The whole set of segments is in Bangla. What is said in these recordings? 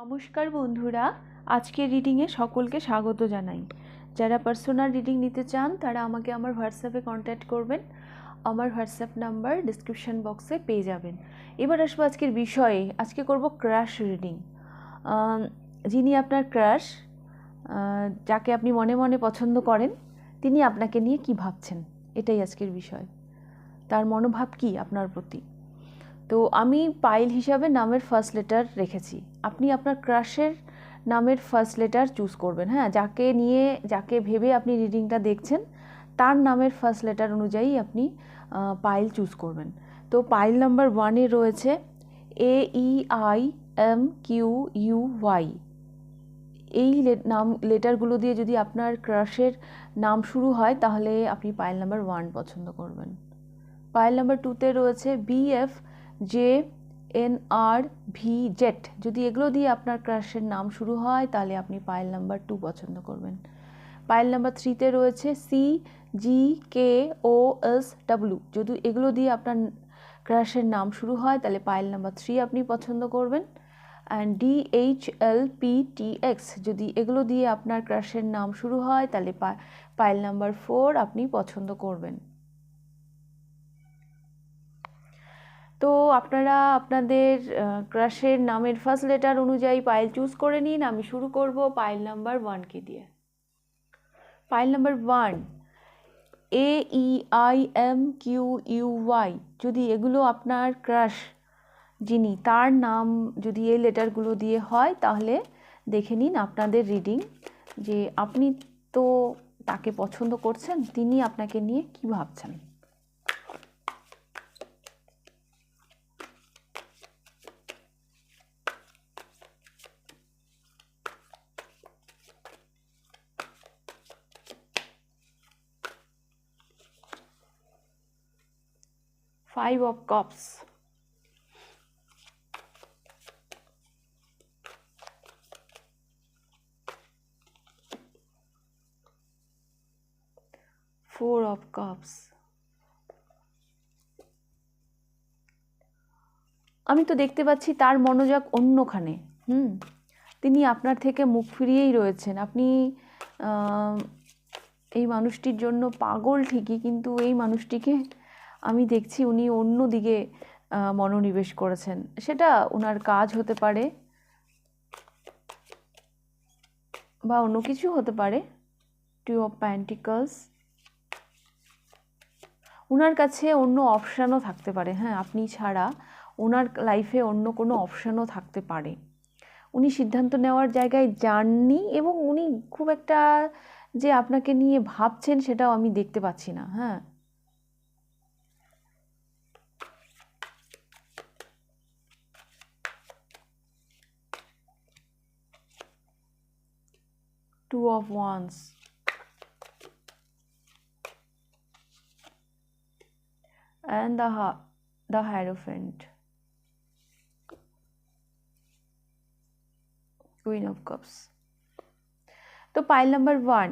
নমস্কার বন্ধুরা, আজকের রিডিংয়ে সকলকে স্বাগত জানাই। যারা পার্সোনাল রিডিং নিতে চান তারা আমাকে আমার হোয়াটসঅ্যাপে কন্ট্যাক্ট করবেন। আমার হোয়াটসঅ্যাপ নাম্বার ডিসক্রিপশন বক্সে পেয়ে যাবেন। এবার আসবো আজকের বিষয়ে। আজকে করব ক্রাশ রিডিং। যিনি আপনার ক্রাশ, যাকে আপনি মনে মনে পছন্দ করেন, তিনি আপনাকে নিয়ে কি ভাবছেন, এটাই আজকের বিষয়। তার মনোভাব কি আপনার প্রতি। তো আমি পাইল হিসাবে নামের ফার্স্ট লেটার রেখেছি। আপনি আপনার ক্রাশের নামের ফার্স্ট লেটার চুজ করবেন। হ্যাঁ, যাকে ভেবে আপনি রিডিংটা দেখছেন তার নামের ফার্স্ট লেটার অনুযায়ী আপনি পাইল চুজ করবেন। তো পাইল নাম্বার 1-এ রয়েছে AEIMQUY। এই লেটারগুলো দিয়ে যদি আপনার ক্রাশের নাম শুরু হয় তাহলে আপনি পাইল নাম্বার 1 পছন্দ করবেন। পাইল নাম্বার 2-তে রয়েছে BFJNRVZ। যদি এগুলো দিয়ে আপনার ক্রাশের নাম শুরু হয় তাহলে আপনি পাইল নাম্বার 2 পছন্দ করবেন। পাইল নাম্বার 3-তে রয়েছে CGKOSW। যদি এগুলো দিয়ে আপনার ক্রাশের নাম শুরু হয় তাহলে পাইল নাম্বার 3 আপনি পছন্দ করবেন। অ্যান্ড DHLPTX, যদি এগুলো দিয়ে আপনার ক্রাশের নাম শুরু হয় তাহলে পাইল নাম্বার 4 আপনি পছন্দ করবেন। তো আপনারা আপনাদের ক্রাশের নামের ফার্স্ট লেটার অনুযায়ী পাইল চুজ করে নিন। আমি শুরু করব পাইল নাম্বার 1-কে দিয়ে। Pile number 1 AEIMQUY। যদি এগুলো আপনার ক্রাশ যিনি, তার নাম যদি এই লেটারগুলো দিয়ে হয় তাহলে দেখে নিন আপনাদের রিডিং, যে আপনি তো তাকে পছন্দ করছেন, তিনি আপনাকে নিয়ে কি ভাবছেন। Five of Cups, Four of Cups। আমি তো দেখতে পাচ্ছি তার মনোযোগ অন্যখানে। তিনি আপনার থেকে মুখ ফিরিয়েই রয়েছেন। আপনি এই মানুষটির জন্য পাগল ঠিকই, কিন্তু এই মানুষটিকে আমি দেখছি উনি অন্য দিকে মনোনিবেশ করেছেন। সেটা ওনার কাজ হতে পারে বা অন্য কিছু হতে পারে। Two of pentacles. ওনার কাছে অন্য অপশানও থাকতে পারে। হ্যাঁ, আপনি ছাড়া ওনার লাইফে অন্য কোনো অপশানও থাকতে পারে। উনি সিদ্ধান্ত নেওয়ার জায়গায় যাননি এবং উনি খুব একটা যে আপনাকে নিয়ে ভাবছেন সেটাও আমি দেখতে পাচ্ছি না। হ্যাঁ, two of wands, and the Hierophant, Queen of Cups। তো পাইল নাম্বার 1,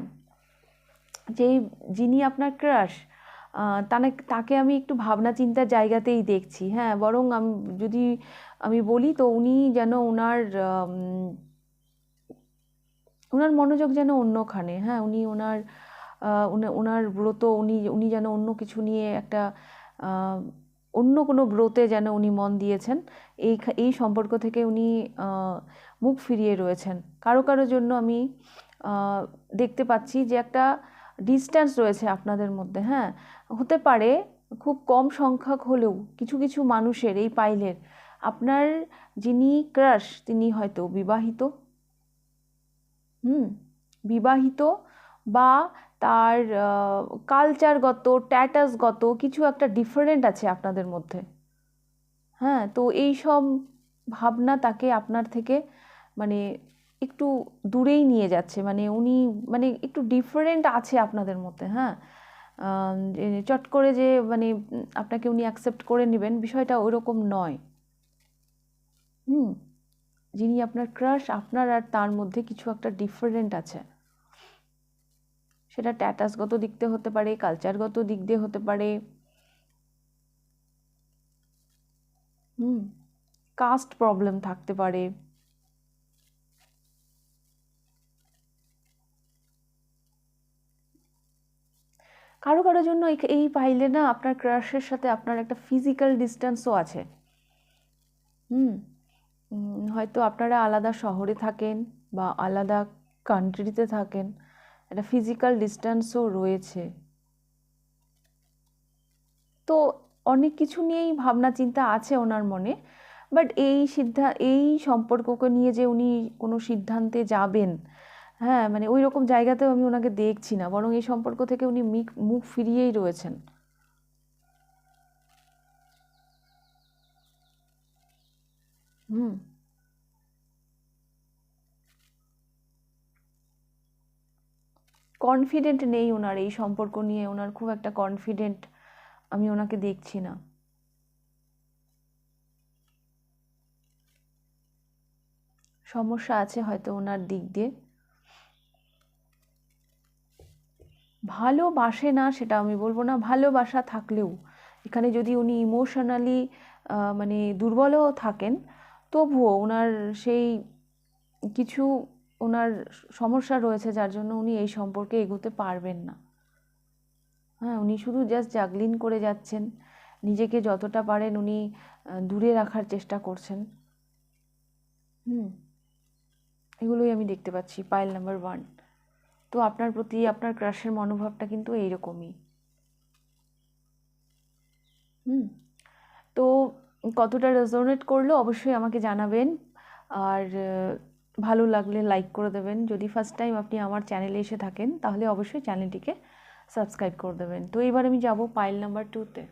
যিনি আপনার ক্রাশ, তাকে আমি একটু ভাবনা চিন্তার জায়গাতেই দেখছি। হ্যাঁ, বরং যদি আমি বলি তো উনি যেন ওনার মনোযোগ যেন অন্যখানে। হ্যাঁ, উনি ওনার ব্রত, উনি যেন অন্য কিছু নিয়ে একটা অন্য কোনো ব্রতে যেন উনি মন দিয়েছেন। এই সম্পর্ক থেকে উনি মুখ ফিরিয়ে রয়েছেন। কারো জন্য আমি দেখতে পাচ্ছি যে একটা ডিস্ট্যান্স রয়েছে আপনাদের মধ্যে। হ্যাঁ, হতে পারে খুব কম সংখ্যক হলেও কিছু মানুষের এই পাইলের, আপনার যিনি ক্রাশ তিনি হয়তো বিবাহিত, বিবাহিত বা তার কালচারগত, স্ট্যাটাসগত কিছু একটা ডিফারেন্ট আছে আপনাদের মধ্যে। হ্যাঁ, তো এই সব ভাবনা তাকে আপনার থেকে মানে একটু দূরেই নিয়ে যাচ্ছে। মানে উনি একটু ডিফারেন্ট আছে আপনাদের মধ্যে। হ্যাঁ, চট করে যে আপনাকে উনি অ্যাকসেপ্ট করে নেবেন, বিষয়টা ওইরকম নয়। যিনি আপনার ক্রাশ, আপনার আর তার মধ্যে কিছু একটা ডিফারেন্ট আছে। সেটা স্ট্যাটাসগত দিক দিয়ে হতে পারে, কালচারগত দিক দিয়ে হতে পারে, কাস্ট প্রবলেম থাকতে পারে। কারো কারোর জন্য এই পাইলে না আপনার ক্রাশের সাথে আপনার একটা ফিজিক্যাল ডিস্টেন্সও আছে। হুম হয়তো আপনারা আলাদা শহরে থাকেন বা আলাদা কান্ট্রিতে থাকেন, একটা ফিজিক্যাল ডিস্টেন্সও রয়েছে। তো অনেক কিছু নিয়েই ভাবনা চিন্তা আছে ওনার মনে, বাট এই সম্পর্ককে নিয়ে যে উনি কোনো সিদ্ধান্তে যাবেন, হ্যাঁ মানে ওই রকম জায়গাতেও আমি ওনাকে দেখছি না, বরং এই সম্পর্ক থেকে উনি মুখ ফিরিয়েই রয়েছেন। হুম কনফিডেন্ট নেই ওনার এই সম্পর্ক নিয়ে, ওনার খুব একটা কনফিডেন্ট আমি ওনাকে দেখছি না। সমস্যা আছে হয়তো ওনার দিক দিয়ে। ভালোবাসে না সেটা আমি বলবো না, ভালোবাসা থাকলেও এখানে যদি উনি ইমোশনালি মানে দুর্বলও থাকেন, তবুও ওনার সেই কিছু ওনার সমস্যা রয়েছে যার জন্য উনি এই সম্পর্কে এগোতে পারবেন না। হ্যাঁ উনি শুধু জাস্ট জাগলিং করে যাচ্ছেন, নিজেকে যতটা পারেন উনি দূরে রাখার চেষ্টা করছেন। হুম এগুলোই আমি দেখতে পাচ্ছি পাইল নাম্বার 1। তো আপনার প্রতি আপনার ক্রাশের মনোভাবটা কিন্তু এইরকমই। হুম তো কতটা রেজোনেট করলো অবশ্যই আমাকে জানাবেন, আর ভালো লাগলে লাইক করে দেবেন। যদি ফার্স্ট টাইম আপনি আমার চ্যানেলে এসে থাকেন তাহলে অবশ্যই চ্যানেলটিকে সাবস্ক্রাইব করে দেবেন। তো এবার আমি যাব পাইল নাম্বার 2তে।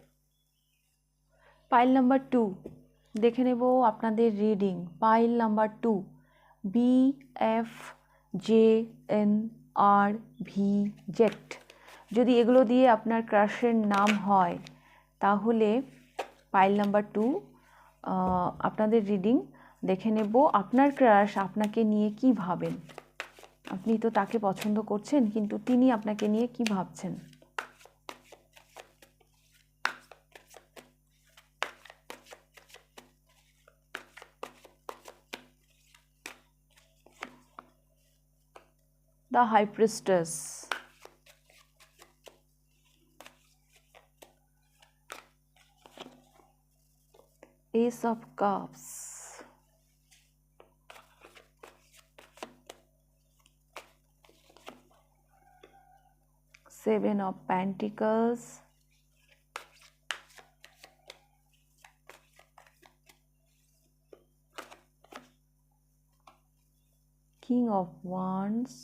পাইল নাম্বার 2 দেখে নেব আপনাদের রিডিং। পাইল নাম্বার 2 BFJNRV যদি এগুলো দিয়ে আপনার ক্রাশের নাম হয় তাহলে পাইল নাম্বার 2 আপনাদের রিডিং দেখে নেব। আপনার ক্রাশ আপনাকে নিয়ে কি ভাবেন, আপনি তো তাকে পছন্দ করছেন কিন্তু তিনি আপনাকে নিয়ে কি ভাবছেন। The High Priestess, Ace of Cups, Seven of Pentacles, King of Wands,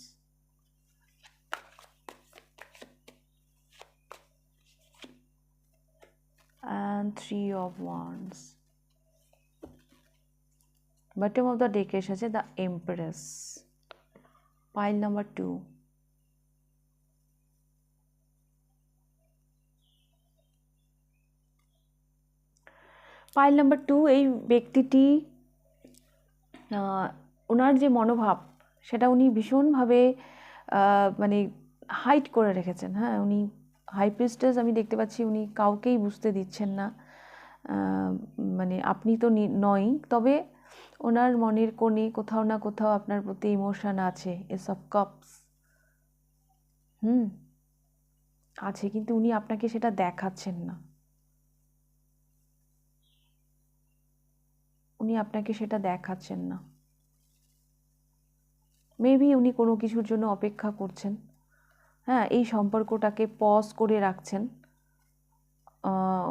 and Three of Wands. Bottom of the deck এসেছে The Empress. Pile number 2. Pile number 2 এই ব্যক্তিটি ওনার যে মনোভাব সেটা উনি ভীষণভাবে মানে হাইড করে রেখেছেন। হ্যাঁ উনি হাই প্রিস্টেস আমি দেখতে পাচ্ছি উনি কাউকেই বুঝতে দিচ্ছেন না, মানে আপনি তো নয়, তবে ওনার মনের কোণে কোথাও না কোথাও আপনার প্রতি ইমোশন আছে। এস অফ কাপস আছে, কিন্তু উনি আপনাকে সেটা দেখাচ্ছেন না, উনি আপনাকে সেটা দেখাচ্ছেন না। মেবি উনি কোনো কিছুর জন্য অপেক্ষা করছেন, হ্যাঁ এই সম্পর্কটাকে পজ করে রাখছেন।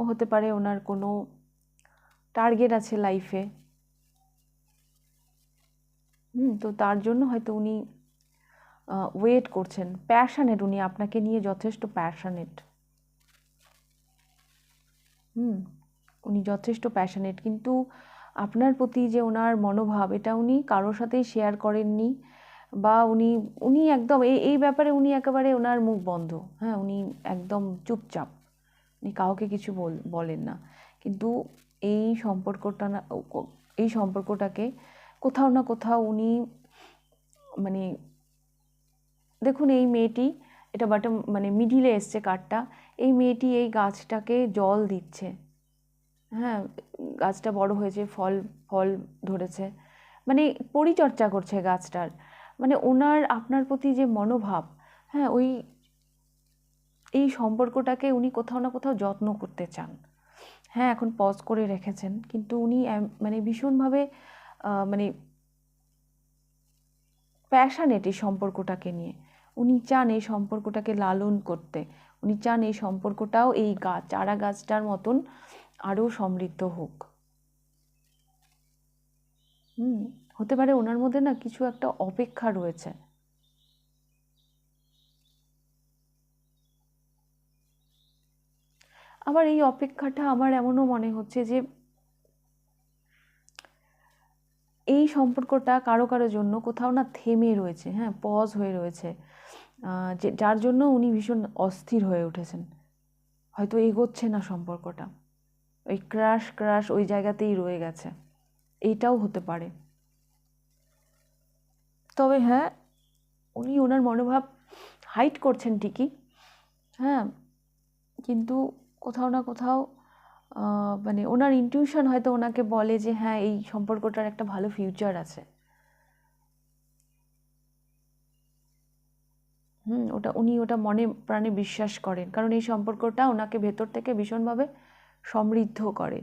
হতে পারে ওনার কোনো টার্গেট আছে লাইফে, তো তার জন্য হয়তো উনি ওয়েট করছেন। প্যাশনেট, উনি আপনাকে নিয়ে যথেষ্ট প্যাশনেট। উনি যথেষ্ট প্যাশনেট, কিন্তু আপনার প্রতি যে ওনার মনোভাব এটা উনি কারোর সাথেই শেয়ার করেননি, বা উনি উনি একদম এই ব্যাপারে উনি একেবারে ওনার মুখ বন্ধ। হ্যাঁ উনি একদম চুপচাপ, উনি কাউকে কিছু বলেন না। কিন্তু এই সম্পর্কটাকে কোথাও না কোথাও উনি মানে দেখুন এই মেয়েটি, এটা বাটম মানে মিডিলে এসছে কার্ডটা, এই মেয়েটি এই গাছটাকে জল দিচ্ছে। হ্যাঁ গাছটা বড় হয়েছে, ফল ধরেছে, মানে পরিচর্যা করছে গাছটার। মানে ওনার আপনার প্রতি যে মনোভাব, হ্যাঁ ওই এই সম্পর্কটাকে উনি কোথাও না কোথাও যত্ন করতে চান। হ্যাঁ, এখন পজ করে রেখেছেন, কিন্তু উনি মানে ভীষণভাবে মানে প্যাশানেট এই সম্পর্কটাকে নিয়ে। উনি চান এই সম্পর্কটাকে লালন করতে, উনি চান এই সম্পর্কটাও এই গাছ, চারা গাছটার মতন আরও সমৃদ্ধ হোক। হতে পারে ওনার মধ্যে না কিছু একটা অপেক্ষা রয়েছে। আবার এই অপেক্ষাটা আমার এমনও মনে হচ্ছে যে এই সম্পর্কটা কারো কারো জন্য কোথাও না থেমে রয়েছে, হ্যাঁ, পজ হয়ে রয়েছে, যে যার জন্য উনি ভীষণ অস্থির হয়ে উঠেছেন। হয়তো এগোচ্ছে না সম্পর্কটা, ওই ক্রাশ ওই জায়গাতেই রয়ে গেছে, এইটাও হতে পারে। তবে হ্যাঁ, উনি ওনার মনোভাব হাইড করছেন ঠিকই, হ্যাঁ, কিন্তু কোথাও না কোথাও মানে ওনার ইনটিউশন হয়তো ওনাকে বলে যে হ্যাঁ, এই সম্পর্কটার একটা ভালো ফিউচার আছে। উনি ওটা মনে প্রাণে বিশ্বাস করেন, কারণ এই সম্পর্কটা ওনাকে ভেতর থেকে ভীষণভাবে সমৃদ্ধ করে।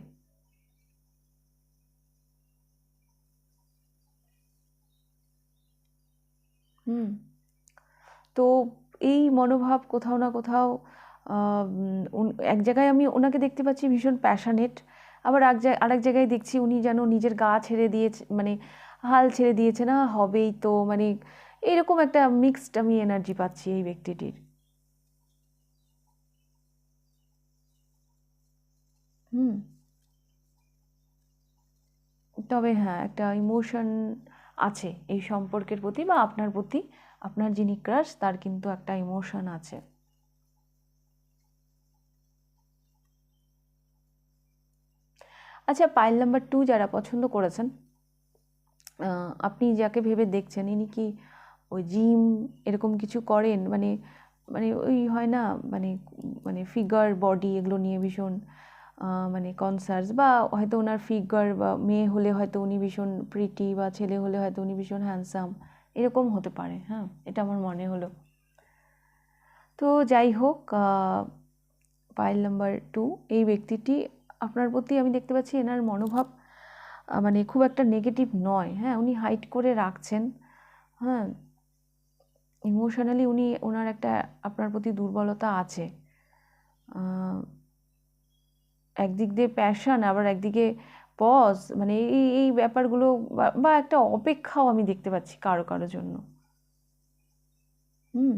তো এই মনোভাব কোথাও না কোথাও এক জায়গায় আমি ওনাকে দেখতে পাচ্ছি ভীষণ প্যাশানেট, আবার আরেক জায়গায় দেখছি উনি যেন নিজের গা ছেড়ে দিয়েছে, মানে হাল ছেড়ে দিয়েছে, না হবেই তো, মানে এরকম একটা মিক্সড আমি এনার্জি পাচ্ছি এই ব্যক্তিটির। হুম তবে হ্যাঁ, একটা ইমোশন আছে এই সম্পর্কের প্রতি বা আপনার প্রতি, আপনার যিনি ক্রাশ তার কিন্তু একটা ইমোশন আছে। আচ্ছা, পাইল নাম্বার 2 যারা পছন্দ করেছেন, আপনি যাকে ভেবে দেখছেন ইনি কি ওই জিম এরকম কিছু করেন? মানে মানে ওই হয় না, মানে মানে ফিগার বডি এগুলো নিয়ে ভীষণ মানে কনসার্স, বা হয়তো ওনার ফিগার, বা মেয়ে হলে হয়তো উনি ভীষণ প্রিটি, বা ছেলে হলে হয়তো উনি ভীষণ হ্যান্ডসাম, এরকম হতে পারে। হ্যাঁ, এটা আমার মনে হলো। তো যাই হোক, পাইল নাম্বার 2 এই ব্যক্তিটি আপনার প্রতি আমি দেখতে পাচ্ছি এনার মনোভাব মানে খুব একটা নেগেটিভ নয়। হ্যাঁ, উনি হাইড করে রাখছেন। হ্যাঁ, ইমোশনালি উনি ওনার একটা আপনার প্রতি দুর্বলতা আছে। একদিক দিয়ে প্যাশন, আবার একদিকে পজ, মানে এই ব্যাপারগুলো, বা একটা অপেক্ষাও আমি দেখতে পাচ্ছি কারো কারো জন্য। হুম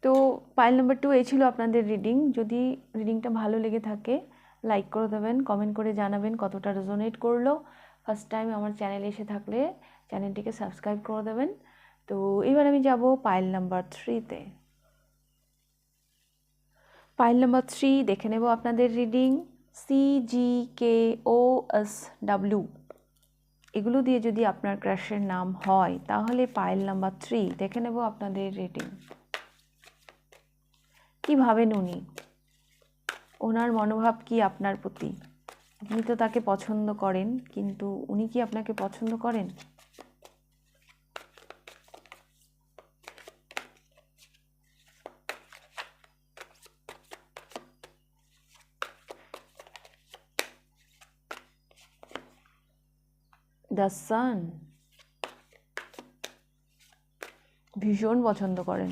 তো পাইল নাম্বার 2 এই ছিল আপনাদের রিডিং। যদি রিডিংটা ভালো লেগে থাকে লাইক করে দেবেন, কমেন্ট করে জানাবেন কতটা রেজোনেট করলো। ফার্স্ট টাইম আমার চ্যানেলে এসে থাকলে চ্যানেলটিকে সাবস্ক্রাইব করে দেবেন। তো এবার আমি যাব পাইল নাম্বার 3-তে। পাইল নাম্বার 3 দেখে নেব আপনাদের রিডিং। CGKOSW এগুলো দিয়ে যদি আপনার ক্রাশের নাম হয় তাহলে পাইল নাম্বার 3 দেখে নেব আপনাদের রিডিং। কি ভাবেন উনি, ওনার মনোভাব কি আপনার প্রতি? আপনি তো তাকে পছন্দ করেন, কিন্তু উনি কি আপনাকে পছন্দ করেন? দ্য সান ভীষণ পছন্দ করেন।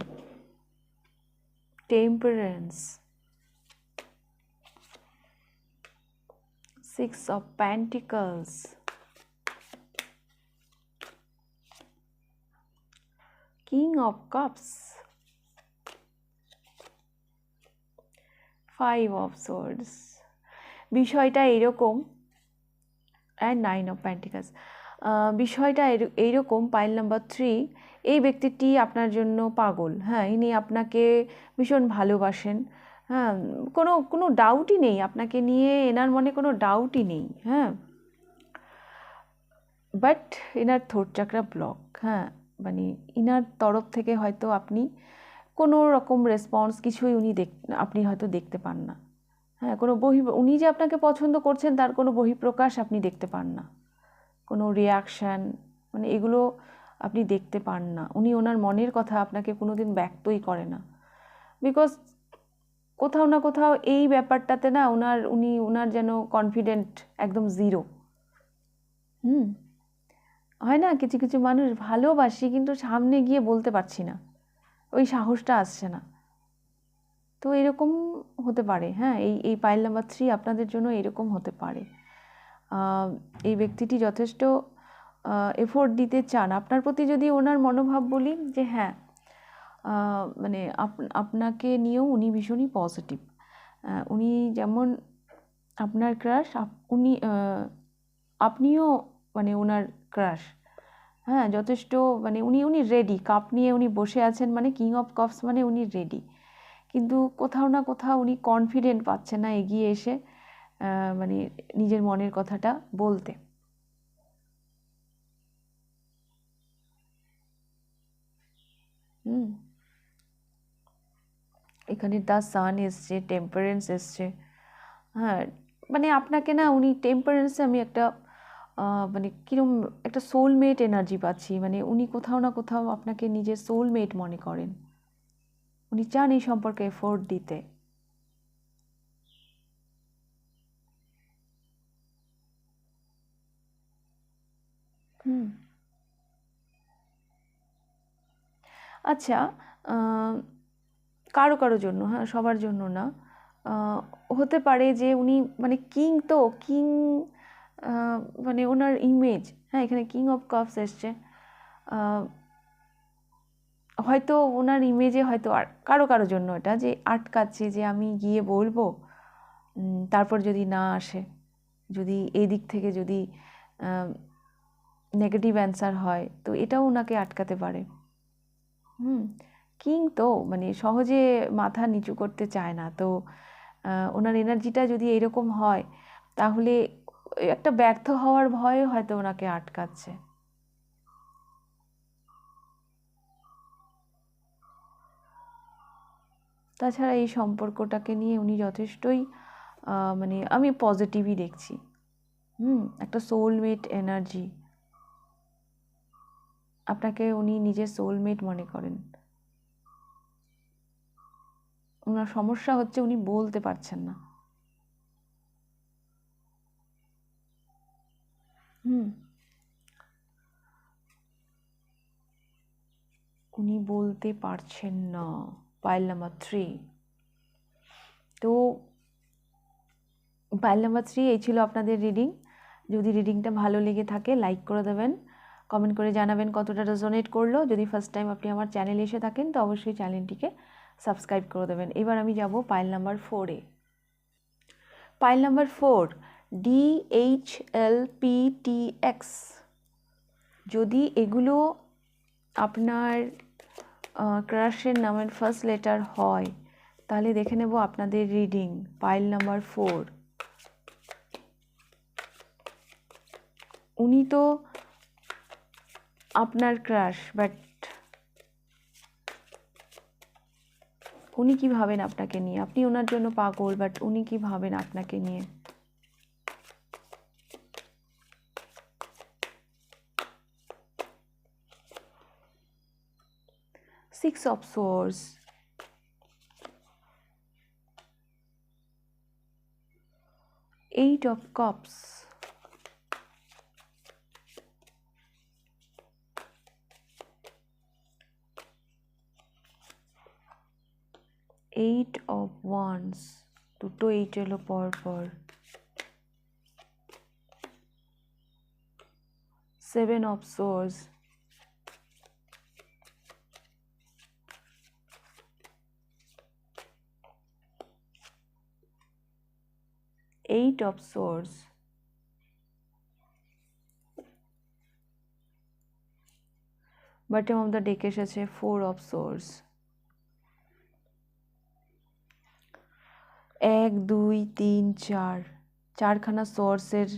Temperance, 6 of Pentacles, King of Cups, 5 of Swords। বিষয়টা এরকম, অ্যান্ড 9 of Pentacles। বিষয়টা এইরকম, পাইল নাম্বার 3 এই ব্যক্তিটি আপনার জন্য পাগল। হ্যাঁ, ইনি আপনাকে ভীষণ ভালোবাসেন। হ্যাঁ, কোনো কোনো ডাউটই নেই আপনাকে নিয়ে, এনার মনে কোনো ডাউটই নেই। হ্যাঁ, বাট এনার থ্রোট চাকরা ব্লক। হ্যাঁ, মানে ইনার তরফ থেকে হয়তো আপনি কোনো রকম রেসপন্স কিছুই আপনি হয়তো দেখতে পান না। হ্যাঁ, কোনো উনি যে আপনাকে পছন্দ করছেন তার কোনো বহিঃপ্রকাশ আপনি দেখতে পান না, কোনো রিয়াকশান, মানে এগুলো আপনি দেখতে পান না, উনি ওনার মনের কথা আপনাকে কোনোদিন ব্যক্তই করে না, বিকজ কোথাও না কোথাও এই ব্যাপারটাতে না ওনার যেন কনফিডেন্ট একদম জিরো। হয় না কিছু কিছু মানুষ ভালোবাসি কিন্তু সামনে গিয়ে বলতে পারছি না, ওই সাহসটা আসছে না। তো এরকম হতে পারে, হ্যাঁ, এই পাইল নাম্বার 3 আপনাদের জন্য এরকম হতে পারে। এই ব্যক্তিটি যথেষ্ট এফোর্ট দিতে চান আপনার প্রতি। যদি ওনার মনোভাব বলি যে হ্যাঁ, মানে আপনাকে নিয়েও উনি ভীষণই পজিটিভ। উনি যেমন আপনার ক্রাশ, আপনিও মানে ওনার ক্রাশ। হ্যাঁ, যথেষ্ট মানে উনি রেডি, কাপ নিয়ে উনি বসে আছেন, মানে কিং অফ কাপস মানে উনি রেডি। কিন্তু কোথাও না কোথাও উনি কনফিডেন্ট পাচ্ছেন না এগিয়ে এসে মানে নিজের মনের কথাটা বলতে। এখানে দ্য সান এসছে, টেম্পারেন্স এসছে। হ্যাঁ, মানে আপনাকে না উনি টেম্পারেন্সে আমি একটা মানে কীরকম একটা সোলমেট এনার্জি পাচ্ছি। মানে উনি কোথাও না কোথাও আপনাকে নিজের সোলমেট মনে করেন, উনি চান এই সম্পর্কে এফোর্ট দিতে। আচ্ছা, কারো কারো জন্য, হ্যাঁ সবার জন্য না, হতে পারে যে উনি মানে কিং, তো কিং মানে ওনার ইমেজ, হ্যাঁ এখানে কিং অফ কাপস এসছে, হয়তো ওনার ইমেজে হয়তো আর কারো কারো জন্য এটা যে আটকাচ্ছে, যে আমি গিয়ে বলবো, তারপর যদি না আসে, যদি এই দিক থেকে যদি নেগেটিভ অ্যান্সার হয়, তো এটাও ওনাকে আটকাতে পারে। কিং তো মানে সহজে মাথা নিচু করতে চায় না, তো ওনার এনার্জিটা যদি এরকম হয় তাহলে একটা ব্যর্থ হওয়ার ভয়ে হয়তো ওনাকে আটকাচ্ছে। তাছাড়া এই সম্পর্কটাকে নিয়ে উনি যথেষ্টই মানে আমি পজিটিভই দেখছি। একটা সোলমেট এনার্জি, আপনাকে উনি নিজের সোলমেট মনে করেন। ওনার সমস্যা হচ্ছে উনি বলতে পারছেন না। উনি বলতে পারছেন না, পাইল নাম্বার 3। তো পাইল নাম্বার 3 এই ছিল আপনাদের রিডিং। যদি রিডিংটা ভালো লেগে থাকে লাইক করে দেবেন, কমেন্ট করে জানাবেন কতটা রেজোনেট করলো। যদি ফার্স্ট টাইম আপনি আমার চ্যানেলে এসে থাকেন তো অবশ্যই চ্যানেলটিকে সাবস্ক্রাইব করে দেবেন। এবার আমি যাব পাইল নাম্বার 4-এ। Pile number 4, DHLPTX। যদি এগুলো আপনার ক্রাশের নামের ফার্স্ট লেটার হয় তাহলে দেখে নেব আপনাদের রিডিং। পাইল নাম্বার 4, উনি তো আপনার ক্রাশ, বাট উনি কি ভাবেন আপনাকে নিয়ে? আপনি ওনার জন্য পাগল, বাট উনি কি ভাবেন আপনাকে নিয়ে? Six of Swords, Eight of Cups, Eight of Wands, দুটো 8 এলো পর পর, Seven of Swords, Eight of Swords, bottom of the deck এসেছে Four of Swords। 1 2 3 4, চারখানা সোর্সের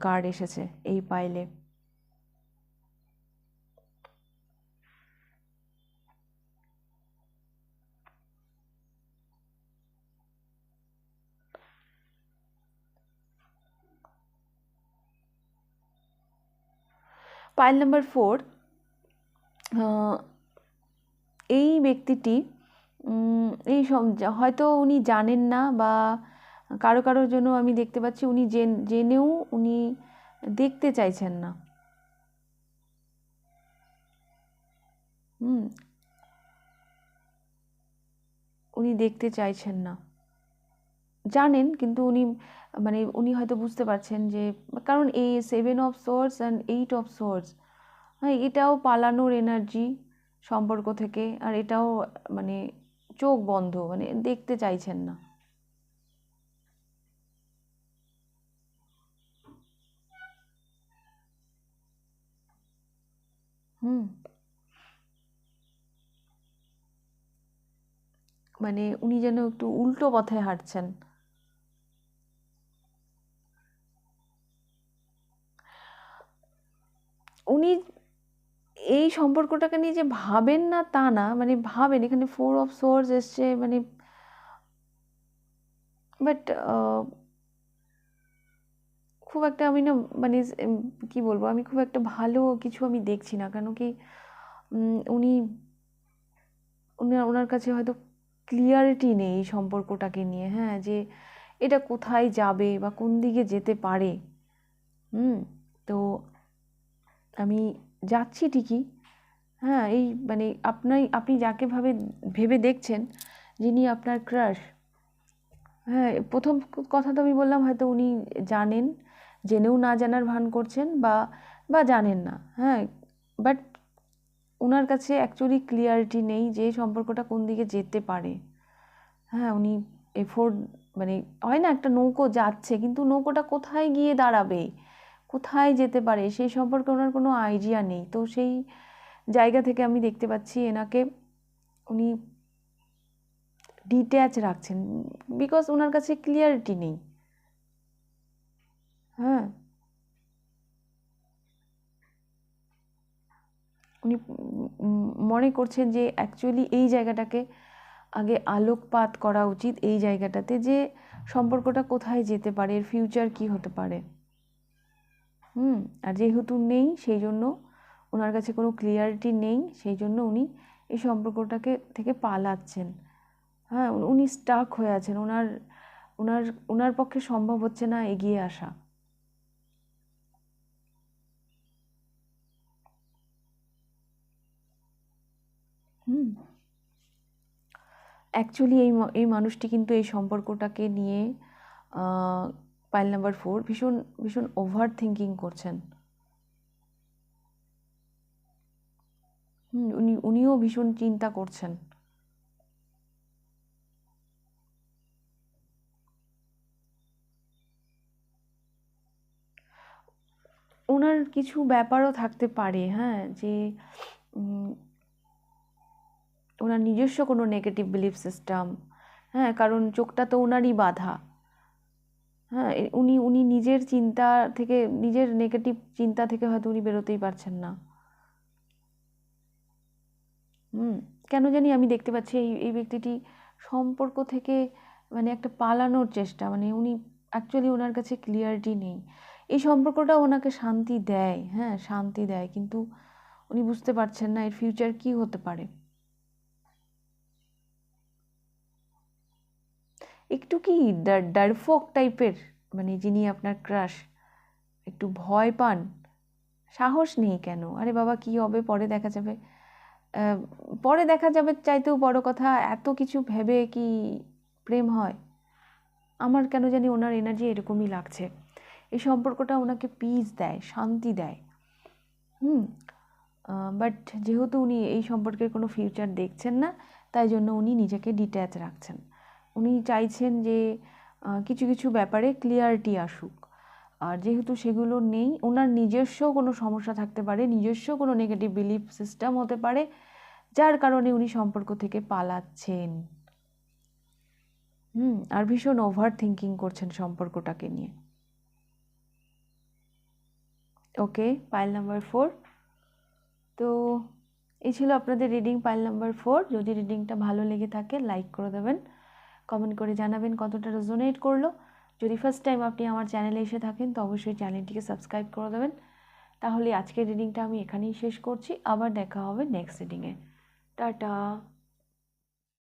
কার্ড এসেছে এই পাইলে। পাইল নাম্বার 4, এই ব্যক্তিটি এই হয়তো উনি জানেন না, বা কারোর জন্য আমি দেখতে পাচ্ছি উনি জেনেও উনি দেখতে চাইছেন না। উনি দেখতে চাইছেন না, জানেন, কিন্তু উনি মানে উনি হয়তো বুঝতে পারছেন যে, কারণ এই 7 of swords and 8 of swords, হ্যাঁ, এটাও পালানোর এনার্জি সম্পর্ক থেকে, আর এটাও মানে চোখ বন্ধ, মানে দেখতে চাইছেন না। মানে উনি যেন একটু উল্টো পথে হাঁটছেন। উনি এই সম্পর্কটাকে নিয়ে যে ভাবেন না তা না, মানে ভাবেন, এখানে 4 অফ সোর্স এসছে, মানে বাট খুব একটা আমি না, মানে কি বলবো, আমি খুব একটা ভালো কিছু আমি দেখছি না। কেন কি উনি ওনার কাছে হয়তো ক্লিয়ারিটি নেই এই সম্পর্কটাকে নিয়ে, হ্যাঁ, যে এটা কোথায় যাবে বা কোন দিকে যেতে পারে। তো আমি যাচ্ছি ঠিকই, হ্যাঁ, এই মানে আপনি যাকে ভেবে দেখছেন, যিনি আপনার ক্রাশ, হ্যাঁ, প্রথম কথা তো আমি বললাম হয়তো উনি জানেন, জেনেও না জানার ভান করছেন, বা জানেন না, হ্যাঁ, বাট ওনার কাছে অ্যাকচুয়ালি ক্লিয়ারিটি নেই যে সম্পর্কটা কোন দিকে যেতে পারে। হ্যাঁ, উনি এফোর্ট, মানে হয় না, একটা নৌকো যাচ্ছে, কিন্তু নৌকোটা কোথায় গিয়ে দাঁড়াবে, কোথায় যেতে পারে সেই সম্পর্কে ওনার কোনো আইডিয়া নেই। তো সেই জায়গা থেকে আমি দেখতে পাচ্ছি এনাকে উনি ডিট্যাচ রাখছেন, বিকজ ওনার কাছে ক্লিয়ারিটি নেই। হ্যাঁ, উনি মনে করছেন যে অ্যাকচুয়ালি এই জায়গাটাকে আগে আলোকপাত করা উচিত, এই জায়গাটাতে যে সম্পর্কটা কোথায় যেতে পারে, এর ফিউচার কি হতে পারে। আর যেহেতু নেই, সেই জন্য ওনার কাছে কোনো ক্লিয়ারিটি নেই, সেই জন্য উনি এই সম্পর্কটাকে থেকে পালাচ্ছেন। হ্যাঁ, উনি স্টাক হয়ে আছেন, ওনার ওনার ওনার পক্ষে সম্ভব হচ্ছে না এগিয়ে আসা। অ্যাকচুয়ালি এই মানুষটি কিন্তু এই সম্পর্কটাকে নিয়ে পাইল নাম্বার 4 ভীষণ ভীষণ ওভার থিঙ্কিং করছেন। উনিও ভীষণ চিন্তা করছেন। ওনার কিছু ব্যাপারও থাকতে পারে, হ্যাঁ, যে ওনার নিজস্ব কোনো নেগেটিভ বিলিফ সিস্টেম, হ্যাঁ, কারণ চোখটা তো ওনারই বাঁধা। হ্যাঁ, উনি উনি নিজের চিন্তা থেকে, নিজের নেগেটিভ চিন্তা থেকে হয়তো উনি বেরোতেই পারছেন না। কেন জানি আমি দেখতে পাচ্ছি এই ব্যক্তিটি সম্পর্ক থেকে মানে একটা পালানোর চেষ্টা, মানে উনি অ্যাকচুয়ালি ওনার কাছে ক্লিয়ারিটি নেই। এই সম্পর্কটা ওনাকে শান্তি দেয়, হ্যাঁ, শান্তি দেয়, কিন্তু উনি বুঝতে পারছেন না এর ফিউচার কি হতে পারে। একটু কি ডারফোক টাইপের, মানে যিনি আপনার ক্রাশ, একটু ভয় পান, সাহস নেই কেন, আরে বাবা কি হবে পরে দেখা যাবে, পরে দেখা যাবে চাইতেও বড় কথা, এত কিছু ভেবে কি প্রেম হয়? আমার কেন জানি ওনার এনার্জি এরকমই লাগছে। এই সম্পর্কটা ওনাকে পিস দেয়, শান্তি দেয়। বাট যেহেতু উনি এই সম্পর্কের কোনো ফিউচার দেখছেন না, তাই জন্য উনি নিজেকে ডিট্যাচ রাখছেন। উনি চাইছেন যে কিছু কিছু ব্যাপারে ক্লিয়ারিটি আসুক, আর যেহেতু সেগুলো নেই, ওনার নিজস্ব কোনো সমস্যা থাকতে পারে, নিজস্ব কোনো নেগেটিভ বিলিফ সিস্টেম হতে পারে, যার কারণে উনি সম্পর্ক থেকে পালাচ্ছেন। আর ভীষণ ওভার থিঙ্কিং করছেন সম্পর্কটাকে নিয়ে। ওকে, পাইল নাম্বার 4। তো এই ছিল আপনাদের রিডিং পাইল নাম্বার 4। যদি রিডিংটা ভালো লেগে থাকে লাইক করে দেবেন, কমেন্ট করে জানাবেন কতটা রেজোনেট করলো। যদি ফার্স্ট টাইম আপনি আমার চ্যানেলে এসে থাকেন তো অবশ্যই চ্যানেলটিকে সাবস্ক্রাইব করে দেবেন। তাহলে আজকের রিডিংটা আমি এখানেই শেষ করছি, আবার দেখা হবে নেক্সট রিডিংয়ে। টাটা।